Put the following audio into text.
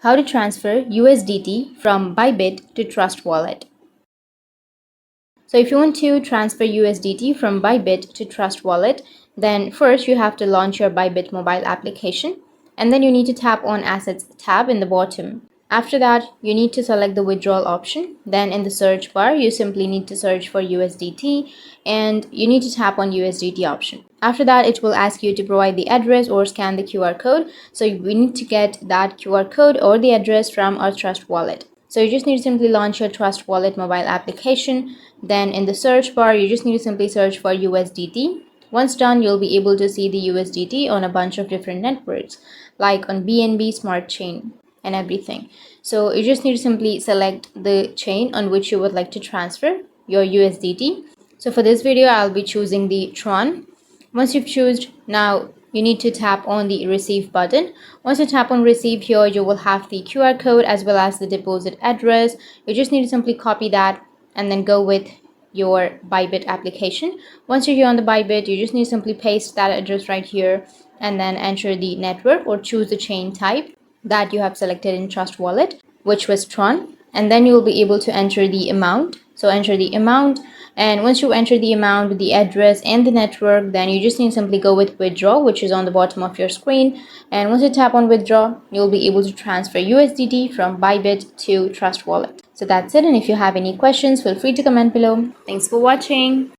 How to transfer USDT from Bybit to Trust Wallet. So if you want to transfer USDT from Bybit to Trust Wallet, then first you have to launch your Bybit mobile application, and then you need to tap on Assets tab in the bottom. After that, you need to select the withdrawal option. Then in the search bar, you simply need to search for USDT and you need to tap on USDT option. After that, it will ask you to provide the address or scan the QR code. So we need to get that QR code or the address from our Trust Wallet. So you just need to simply launch your Trust Wallet mobile application. Then in the search bar, you just need to simply search for USDT. Once done, you'll be able to see the USDT on a bunch of different networks, like on BNB, Smart Chain, and everything. So you just need to simply select the chain on which you would like to transfer your USDT. So for this video, I'll be choosing the Tron. Once you've chosen, now you need to tap on the receive button. Once you tap on receive here, you will have the QR code as well as the deposit address. You just need to simply copy that and then go with your Bybit application. Once you're here on the Bybit, you just need to simply paste that address right here and then enter the network or choose the chain type that you have selected in Trust Wallet, which was Tron, and then you will be able to enter the amount. So enter the amount, and once you enter the amount, the address and the network, then you just need to simply go with withdraw, which is on the bottom of your screen. And once you tap on withdraw, you'll be able to transfer USDT from Bybit to Trust Wallet. So that's it, and if you have any questions, feel free to comment below. Thanks for watching.